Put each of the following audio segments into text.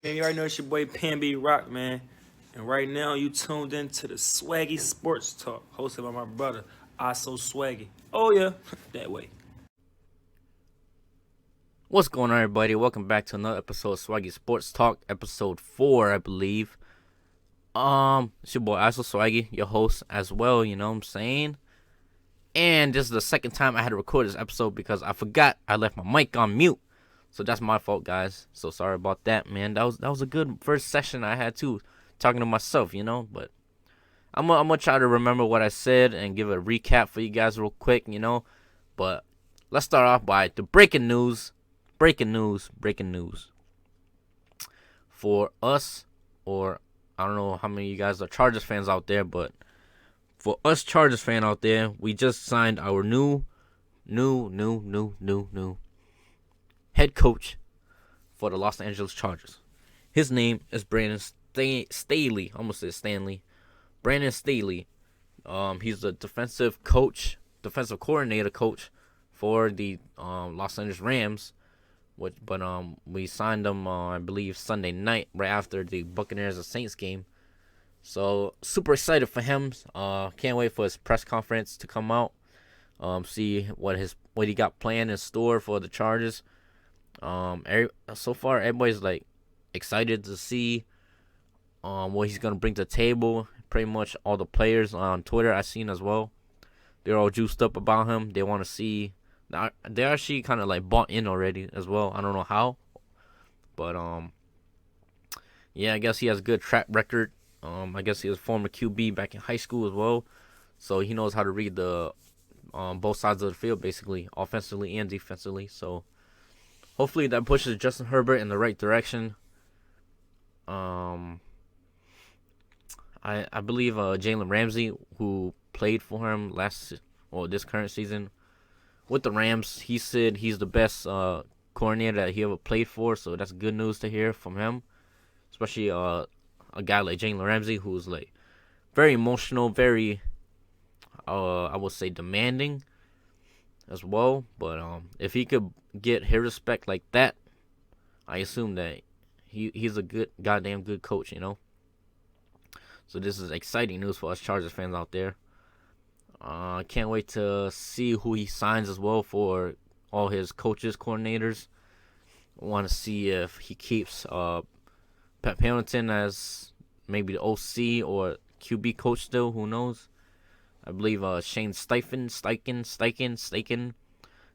And you already know it's your boy Pan B Rock, man. And right now you tuned in to the Swaggy Sports Talk, hosted by my brother, I So Swaggy. Oh yeah, that way. What's going on, everybody? Welcome back to another episode of Swaggy Sports Talk, episode 4, I believe. It's your boy Iso Swaggy, your host as well, you know what I'm saying? And this is the second time I had to record this episode because I forgot I left my mic on mute. So that's my fault, guys. So sorry about that, man. That was a good first session I had too, talking to myself, you know, but I'm gonna try to remember what I said and give a recap for you guys real quick, you know. But let's start off by the breaking news. Breaking news. For us, or I don't know how many of you guys are Chargers fans out there, but for us Chargers fan out there, we just signed our new head coach for the Los Angeles Chargers. His name is Brandon Staley. Almost said Stanley. Brandon Staley. He's the defensive coordinator coach for the Los Angeles Rams. But we signed him, I believe, Sunday night, right after the Buccaneers and Saints game. So super excited for him. Can't wait for his press conference to come out. See what he got planned in store for the Chargers. So far everybody's like excited to see what he's gonna bring to the table. Pretty much all the players on Twitter I've seen as well, they're all juiced up about him. They want to see. They're actually kind of like bought in already as well. I don't know how, but yeah, I guess he has a good track record. I guess he was former QB back in high school as well, so he knows how to read the both sides of the field, basically, offensively and defensively. So hopefully that pushes Justin Herbert in the right direction. I believe Jalen Ramsey, who played for him this current season with the Rams, he said he's the best coordinator that he ever played for. So that's good news to hear from him, especially a guy like Jalen Ramsey, who's like very emotional, very I would say demanding as well. But if he could get his respect like that, I assume that he's a goddamn good coach, you know. So this is exciting news for us Chargers fans out there. Can't wait to see who he signs as well for all his coaches, coordinators. I want to see if he keeps Pat Pendleton as maybe the OC or QB coach still. Who knows? I believe Shane Steichen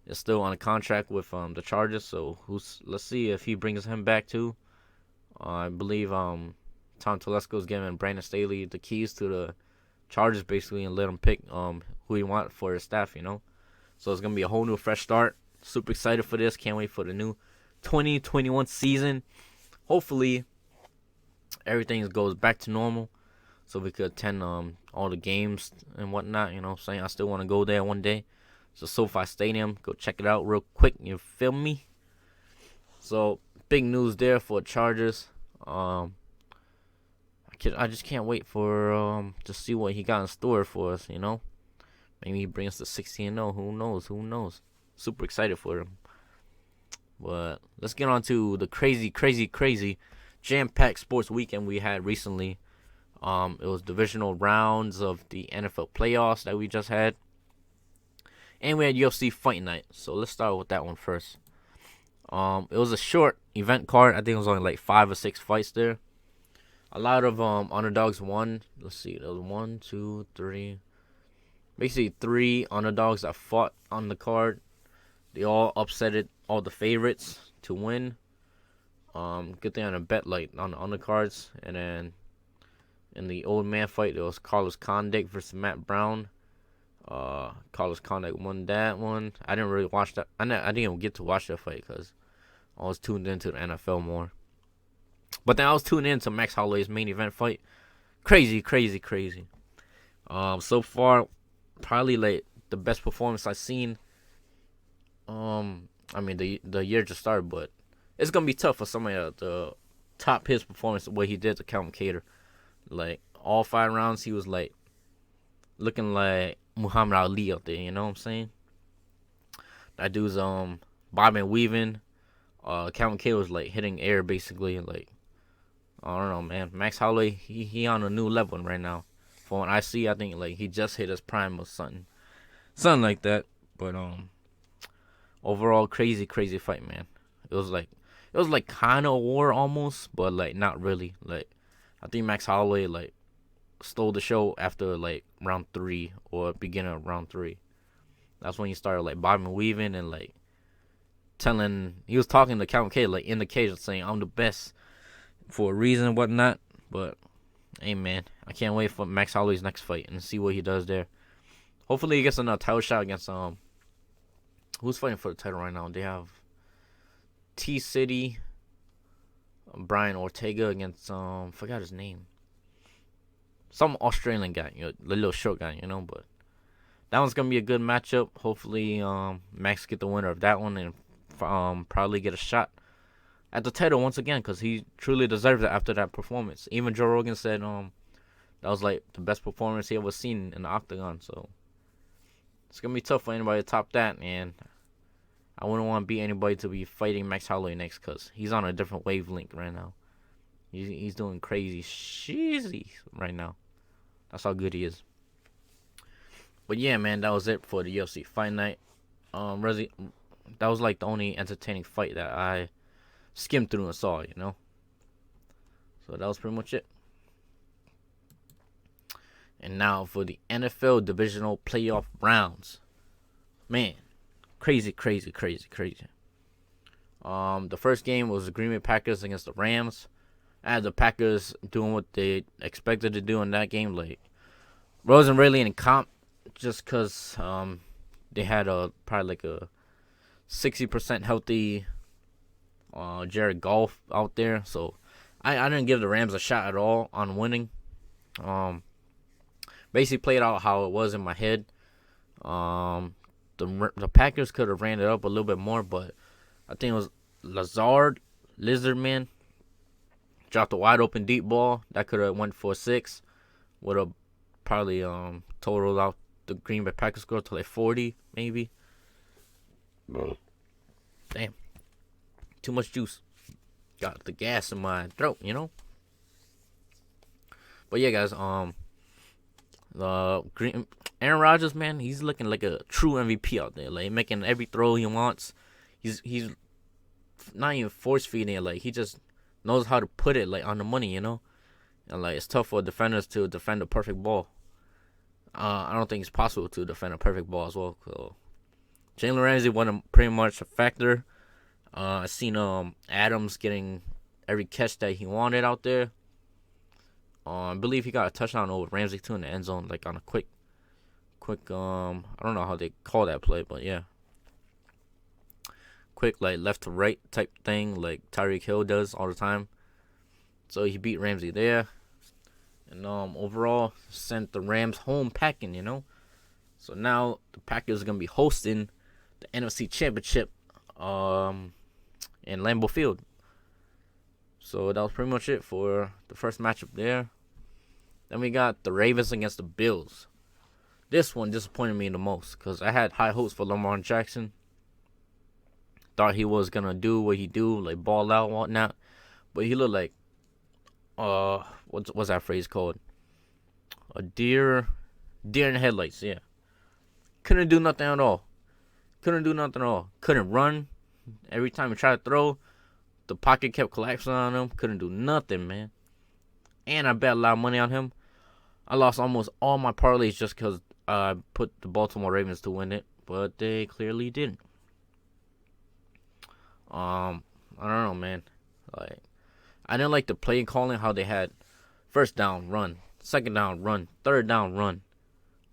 is still on a contract with the Chargers. So let's see if he brings him back too. I believe Tom Telesco is giving Brandon Staley the keys to the Chargers basically and let him pick who he wants for his staff, you know. So it's gonna be a whole new fresh start. Super excited for this. Can't wait for the new 2021 season. Hopefully everything goes back to normal so we could attend all the games and whatnot, you know what I'm saying? I still want to go there one day. So SoFi Stadium, go check it out real quick, you feel me? So big news there for Chargers. I just can't wait for to see what he got in store for us, you know. Maybe he brings us to 16-0. Who knows? Super excited for him. But let's get on to the crazy jam-packed sports weekend we had recently. It was divisional rounds of the NFL playoffs that we just had, and we had UFC Fight Night. So let's start with that one first. It was a short event card. I think it was only like 5 or 6 fights there. A lot of underdogs won. Let's see, there was 1, 2, 3. Basically 3 underdogs that fought on the card. They all upsetted all the favorites to win. Good thing on a bet like on the undercards. And then in the old man fight, there was Carlos Condit versus Matt Brown. Carlos Condit won that one. I didn't really watch that. I didn't even get to watch that fight because I was tuned into the NFL more. But then I was tuned in to Max Holloway's main event fight. Crazy. So far, probably like the best performance I've seen. I mean the year just started, but it's gonna be tough for somebody to top his performance the way he did to Calvin Kattar. Like all 5 rounds, he was like looking like Muhammad Ali out there. You know what I'm saying? That dude's bobbing and weaving. Calvin Kattar was like hitting air basically, like I don't know, man. Max Holloway, he on a new level right now. From what I see, I think like he just hit his prime or something like that. But overall, crazy fight, man. It was like kind of a war almost, but like not really. Like I think Max Holloway like stole the show after like round 3 or beginning of round 3. That's when he started like bobbing and weaving and like he was talking to Calvin K like in the cage saying I'm the best for a reason and whatnot. But hey, man, I can't wait for Max Holloway's next fight and see what he does there. Hopefully he gets another title shot against who's fighting for the title right now? They have T City, Brian Ortega against forgot his name. Some Australian guy, the little short guy, but that one's gonna be a good matchup. Hopefully Max get the winner of that one and probably get a shot at the title once again, because he truly deserves it after that performance. Even Joe Rogan said that was like the best performance he ever seen in the octagon. So it's gonna be tough for anybody to top that, and I wouldn't want to beat anybody to be fighting Max Holloway next, because he's on a different wavelength right now. He's doing crazy cheesy right now. That's how good he is. But yeah, man, that was it for the UFC Fight Night. Really, that was like the only entertaining fight that I skimmed through and saw, So that was pretty much it. And now for the NFL Divisional Playoff rounds. Man, crazy. The first game was the Green Bay Packers against the Rams. I had the Packers doing what they expected to do in that game. Like, wasn't really any comp, just because they had probably like a 60% healthy Jared Goff out there. So I didn't give the Rams a shot at all on winning. Basically played out how it was in my head. The Packers could have ran it up a little bit more, but I think it was Lizardman dropped a wide open deep ball that could have went for 6. Would have probably totaled out the Green Bay Packers score to like 40 maybe. Damn, too much juice. Got the gas in my throat, But yeah, guys, Aaron Rodgers, man, he's looking like a true MVP out there. Like, making every throw he wants. He's not even force feeding it. Like, he just knows how to put it like on the money, And like, it's tough for defenders to defend a perfect ball. I don't think it's possible to defend a perfect ball as well. So Jalen Ramsey wasn't pretty much a factor. I seen Adams getting every catch that he wanted out there. I believe he got a touchdown over Ramsey too in the end zone, like on a quick I don't know how they call that play, but yeah. Quick, like left to right type thing, like Tyreek Hill does all the time. So he beat Ramsey there. And overall sent the Rams home packing, So now the Packers are gonna be hosting the NFC Championship in Lambeau Field. So that was pretty much it for the first matchup there. Then we got the Ravens against the Bills. This one disappointed me the most because I had high hopes for Lamar Jackson. Thought he was gonna do what he do, like ball out and whatnot. But he looked like what's that phrase called? A deer in the headlights, yeah. Couldn't do nothing at all. Couldn't run. Every time he tried to throw, the pocket kept collapsing on him. Couldn't do nothing, man. And I bet a lot of money on him. I lost almost all my parlays just because I put the Baltimore Ravens to win it, but they clearly didn't. I don't know, man. Like, I didn't like the play calling, how they had first down, run, second down, run, third down, run.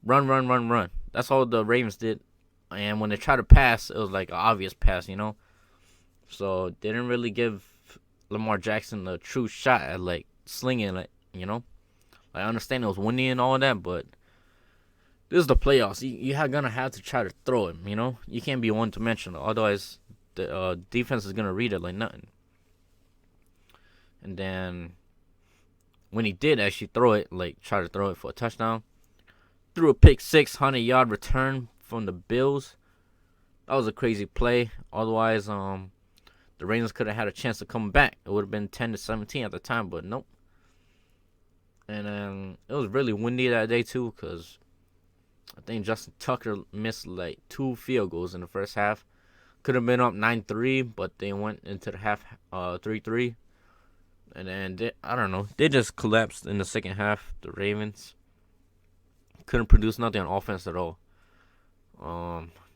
Run. That's all the Ravens did. And when they tried to pass, it was like an obvious pass, So they didn't really give Lamar Jackson a true shot at like slinging it, I understand it was windy and all of that, but this is the playoffs. You're gonna have to try to throw it, You can't be one-dimensional. Otherwise, the defense is gonna read it like nothing. And then when he did actually throw it, like try to throw it for a touchdown, threw a pick 6, 100-yard return from the Bills. That was a crazy play. Otherwise, the the Ravens could have had a chance to come back. It would have been 10-17 at the time, but nope. And it was really windy that day too, because I think Justin Tucker missed like 2 field goals in the first half. Could have been up 9-3, but they went into the half 3-3. And then, I don't know, they just collapsed in the second half, the Ravens. Couldn't produce nothing on offense at all.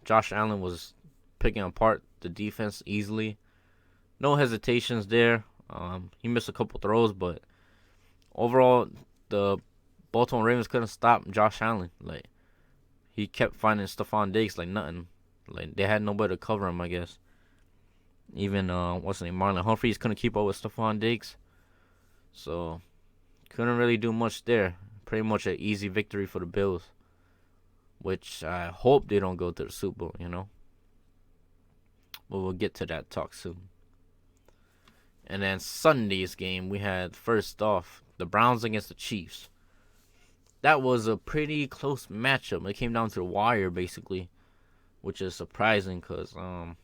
Josh Allen was picking apart the defense easily. No hesitations there. He missed a couple throws, but overall, the Baltimore Ravens couldn't stop Josh Allen. Like, he kept finding Stephon Diggs like nothing. Like, they had nobody to cover him, I guess. Even, what's his name, Marlon Humphreys couldn't keep up with Stephon Diggs. So, couldn't really do much there. Pretty much an easy victory for the Bills. Which I hope they don't go to the Super Bowl, you know. But we'll get to that talk soon. And then Sunday's game, we had first off the Browns against the Chiefs. That was a pretty close matchup. It came down to the wire, basically, which is surprising because a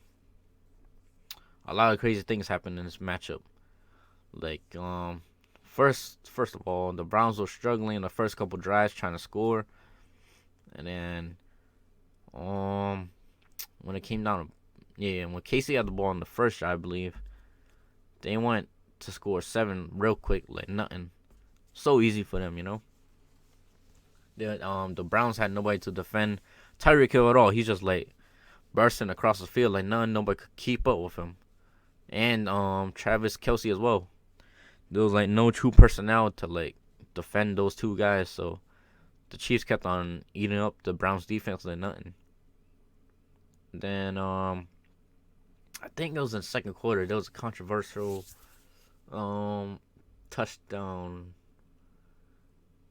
lot of crazy things happened in this matchup. Like, first of all, the Browns were struggling in the first couple drives trying to score. And then, when it came down to, when Casey had the ball in the first drive, I believe, they went to score 7 real quick, like nothing. So easy for them, you know. The Browns had nobody to defend Tyreek Hill at all. He's just like bursting across the field like nothing. Nobody could keep up with him. And Travis Kelce as well. There was like no true personnel to like defend those two guys. So the Chiefs kept on eating up the Browns defense like nothing. Then I think it was in the second quarter. There was a controversial touchdown.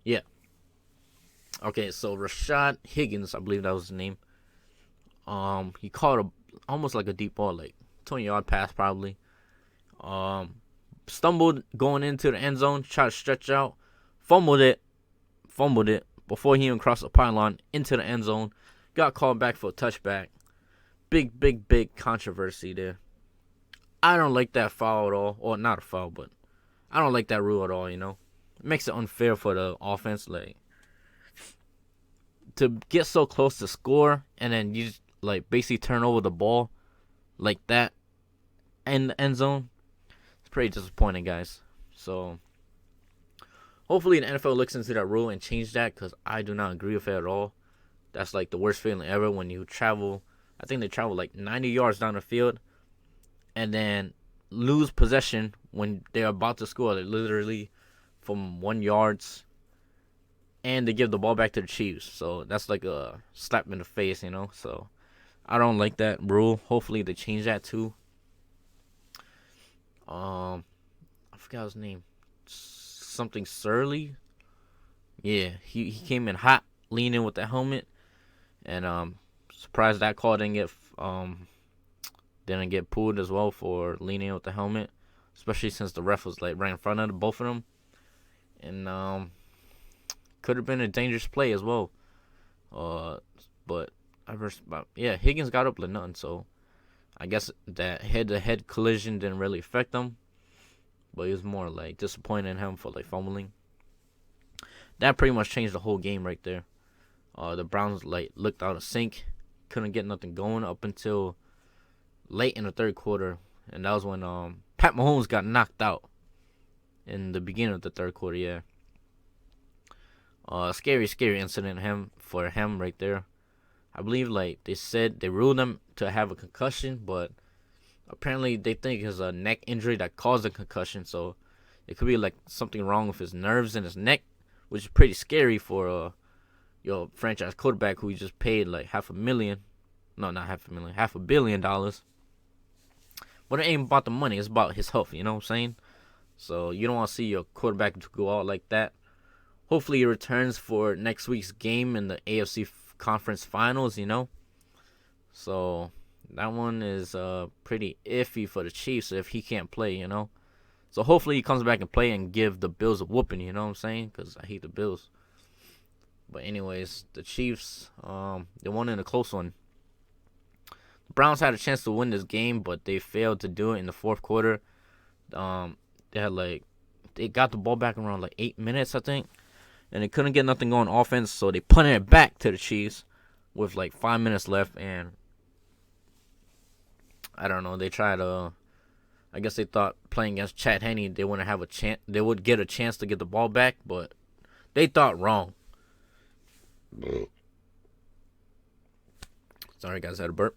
Yeah. Okay, so Rashad Higgins, I believe that was his name. He caught almost like a deep ball, like 20-yard pass probably. Stumbled going into the end zone, tried to stretch out, fumbled it before he even crossed the pylon into the end zone. Got called back for a touchback. Big controversy there. I don't like that foul at all. Or not a foul, but I don't like that rule at all, you know. It makes it unfair for the offense, like, to get so close to score and then you just, like, basically turn over the ball like that in the end zone. It's pretty disappointing, guys. So, hopefully the NFL looks into that rule and change that, because I do not agree with it at all. That's, like, the worst feeling ever when you travel. I think they travel, like, 90 yards down the field and then lose possession when they're about to score, like, literally from 1 yard, and they give the ball back to the Chiefs. So that's like a slap in the face, you know. So I don't like that rule. Hopefully they change that too. I forgot his name. Something Surly. Yeah, he came in hot, leaning with the helmet, and surprised that call didn't get pulled as well for leaning with the helmet, especially since the ref was like right in front of both of them, and could have been a dangerous play as well. But Higgins got up like nothing, so I guess that head-to-head collision didn't really affect him, but it was more like disappointing in him for like fumbling. That pretty much changed the whole game right there. The Browns like looked out of sync, couldn't get nothing going up until late in the third quarter, and that was when Pat Mahomes got knocked out in the beginning of the third quarter. Yeah. Scary incident for him right there. I believe like they said they ruled him to have a concussion, but apparently they think it's a neck injury that caused a concussion. So it could be like something wrong with his nerves in his neck, which is pretty scary for your franchise quarterback who you just paid like $500 million. No, not $500 million, $500 million. But it ain't about the money; it's about his health. You know what I'm saying? So you don't want to see your quarterback to go out like that. Hopefully he returns for next week's game in the AFC Conference Finals, you know. So that one is pretty iffy for the Chiefs if he can't play, you know. So hopefully he comes back and play and give the Bills a whooping, you know what I'm saying? Because I hate the Bills. But anyways, the Chiefs, they won in a close one. Browns had a chance to win this game, but they failed to do it in the fourth quarter. They had they got the ball back around 8 minutes, I think, and they couldn't get nothing going offense, so they punted it back to the Chiefs with 5 minutes left, and I don't know. They tried to. I guess they thought playing against Chad Henne, they wouldn't have a chance. They would get a chance to get the ball back, but they thought wrong. Sorry, guys, I had a burp.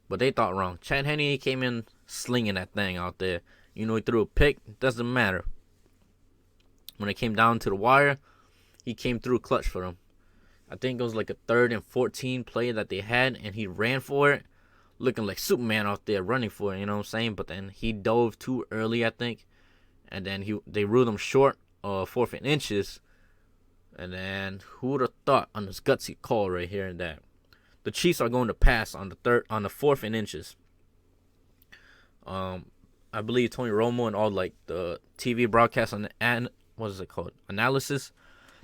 But they thought wrong. Chad Henne came in slinging that thing out there. He threw a pick. Doesn't matter. When it came down to the wire, he came through clutch for them. I think it was a 3rd and 14 play that they had, and he ran for it, looking like Superman out there running for it, you know what I'm saying? But then he dove too early, I think, and then they ruled him short, 4th and inches. And then who would have thought on this gutsy call right here that the Chiefs are going to pass on the 4th and inches. I believe Tony Romo and all the TV broadcasts and what is it called, analysis,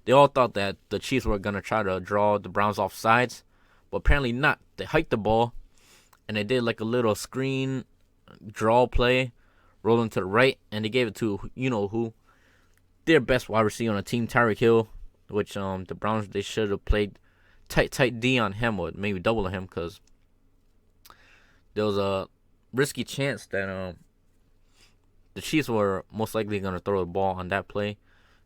they all thought that the Chiefs were gonna try to draw the Browns off sides, but apparently not. They hiked the ball, and they did a little screen draw play, rolling to the right, and they gave it to who, their best wide receiver on the team, Tyreek Hill, which the Browns, they should have played tight D on him, or maybe double him, because there was a risky chance that the Chiefs were most likely going to throw the ball on that play,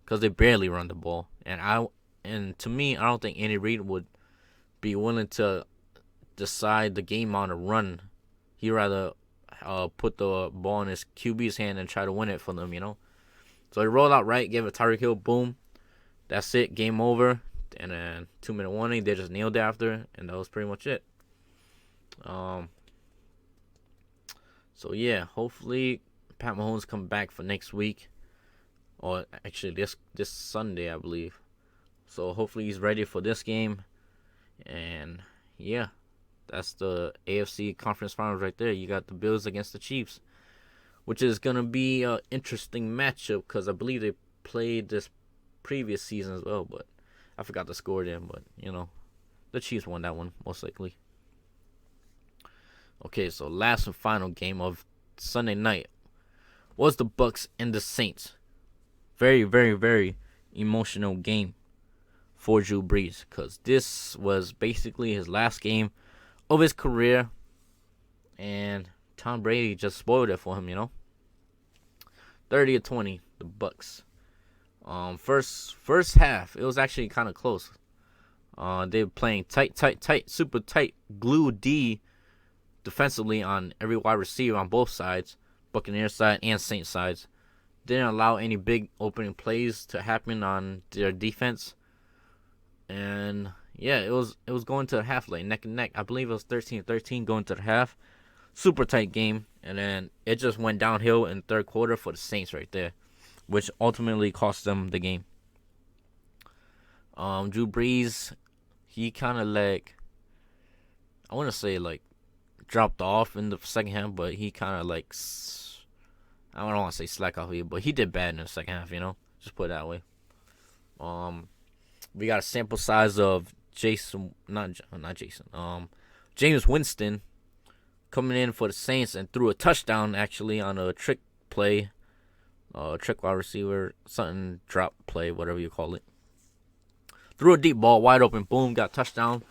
because they barely run the ball. And to me, I don't think Andy Reid would be willing to decide the game on a run. He'd rather put the ball in his QB's hand and try to win it for them, So he rolled out right, gave it Tyreek Hill, boom. That's it, game over. And then 2-minute warning, they just nailed it after, and that was pretty much it. So yeah, hopefully Pat Mahomes come back for next week, or actually this Sunday, I believe. So hopefully he's ready for this game, and yeah, that's the AFC Conference Finals right there. You got the Bills against the Chiefs, which is gonna be an interesting matchup because I believe they played this previous season as well, but I forgot the score then. But the Chiefs won that one most likely. Okay, so last and final game of Sunday night was the Bucks and the Saints. Very, very, very emotional game for Drew Brees, because this was basically his last game of his career, and Tom Brady just spoiled it for him, 30-20, the Bucks. First half, it was actually kind of close. They were playing tight, super tight, glue D defensively on every wide receiver on both sides, Buccaneers side and Saints sides. Didn't allow any big opening plays to happen on their defense. And yeah, it was going to the half, neck and neck. I believe it was 13-13 going to the half. Super tight game, and then it just went downhill in the third quarter for the Saints right there, which ultimately cost them the game. Drew Brees, he kind of I want to say dropped off in the second half, but he kind of I don't want to say slack off here, but he did bad in the second half, just put it that way. We got a sample size of James Winston coming in for the Saints and threw a touchdown actually on a trick play, trick wide receiver, something drop play, whatever you call it. Threw a deep ball, wide open, boom, got touchdown,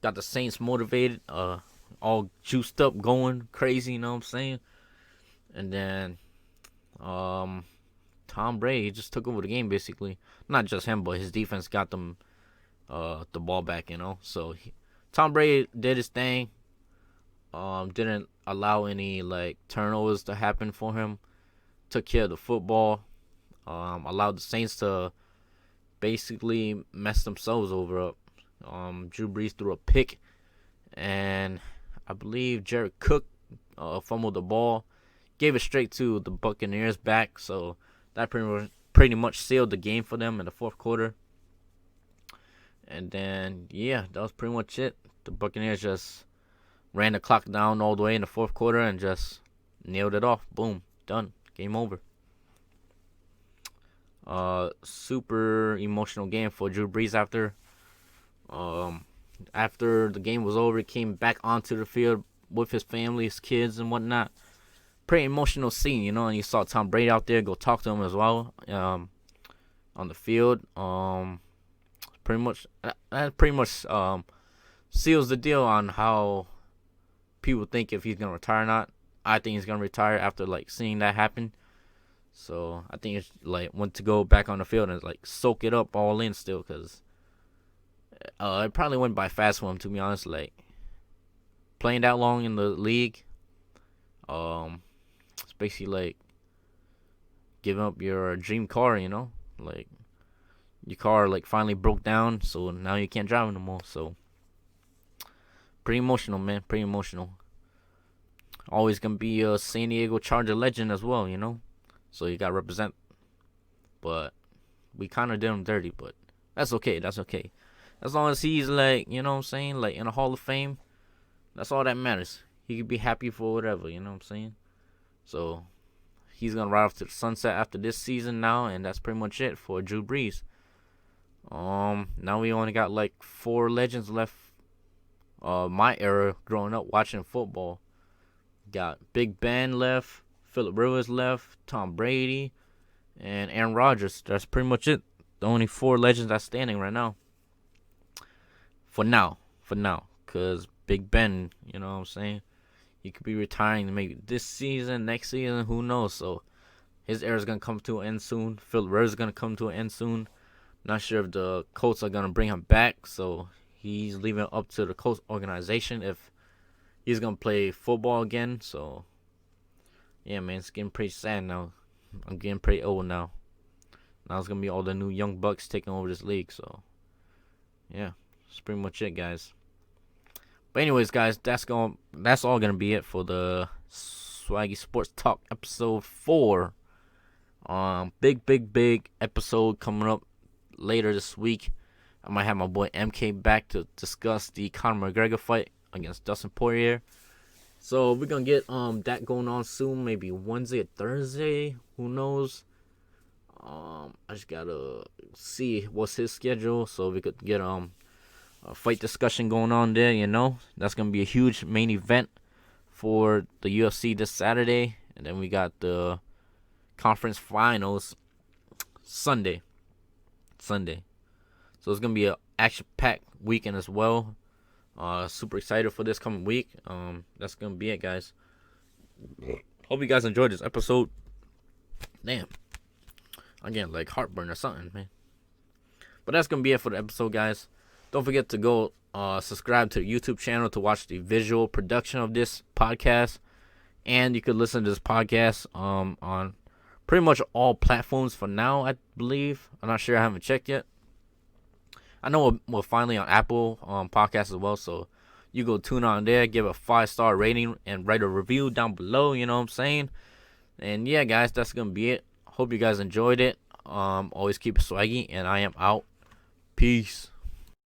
got the Saints motivated, all juiced up, going crazy, you know what I'm saying? And then Tom Brady just took over the game basically. Not just him, but his defense got them the ball back, So Tom Brady did his thing. Didn't allow any turnovers to happen for him. Took care of the football. Allowed the Saints to basically mess themselves over up. Drew Brees threw a pick, and I believe Jared Cook fumbled the ball, gave it straight to the Buccaneers back. So that pretty much sealed the game for them in the fourth quarter. And then yeah, that was pretty much it. The Buccaneers just ran the clock down all the way in the fourth quarter and just nailed it off. Boom, done, game over. Super emotional game for Drew Brees after. after the game was over, he came back onto the field with his family, his kids, and whatnot. Pretty emotional scene, and you saw Tom Brady out there go talk to him as well on the field. Pretty much that pretty much seals the deal on how people think if he's gonna retire or not. I think he's gonna retire after seeing that happen. So I think it's want to go back on the field and soak it up all in still, because it probably went by fast for him, to be honest. Playing that long in the league, it's basically giving up your dream car. Your car finally broke down, so now you can't drive it no more. So pretty emotional, man. Pretty emotional. Always gonna be a San Diego Charger legend as well, So you gotta represent. But we kind of did him dirty, but that's okay. That's okay. As long as he's in a Hall of Fame, that's all that matters. He could be happy for whatever, you know what I'm saying? So he's gonna ride off to the sunset after this season now, and that's pretty much it for Drew Brees. Now we only got 4 legends left. My era growing up watching football. Got Big Ben left, Phillip Rivers left, Tom Brady, and Aaron Rodgers. That's pretty much it. The only 4 legends that's standing right now. For now. Because Big Ben, you know what I'm saying? He could be retiring maybe this season, next season, who knows? So his era is going to come to an end soon. Phillip Rivers is going to come to an end soon. Not sure if the Colts are going to bring him back. So he's leaving it up to the Colts organization if he's going to play football again. So, yeah, man, it's getting pretty sad now. I'm getting pretty old now. Now it's going to be all the new young bucks taking over this league. So, yeah, that's pretty much it, guys. But anyways, guys, that's all going to be it for the Swaggy Sports Talk episode 4. Big episode coming up later this week. I might have my boy MK back to discuss the Conor McGregor fight against Dustin Poirier. So we're gonna get that going on soon, maybe Wednesday or Thursday. Who knows? I just gotta see what's his schedule so we could get a fight discussion going on there. That's gonna be a huge main event for the UFC this Saturday, and then we got the conference finals Sunday. So it's gonna be a action-packed weekend as well. Super excited for this coming week. That's gonna be it, guys. Hope you guys enjoyed this episode. Damn, I'm getting heartburn or something, man. But that's gonna be it for the episode, guys. Don't forget to go subscribe to the YouTube channel to watch the visual production of this podcast, and you could listen to this podcast on pretty much all platforms for now, I believe. I'm not sure. I haven't checked yet. I know we're finally on Apple Podcasts as well, so you go tune on there, give a 5-star rating, and write a review down below, you know what I'm saying? And yeah, guys, that's going to be it. Hope you guys enjoyed it. Always keep it swaggy, and I am out. Peace.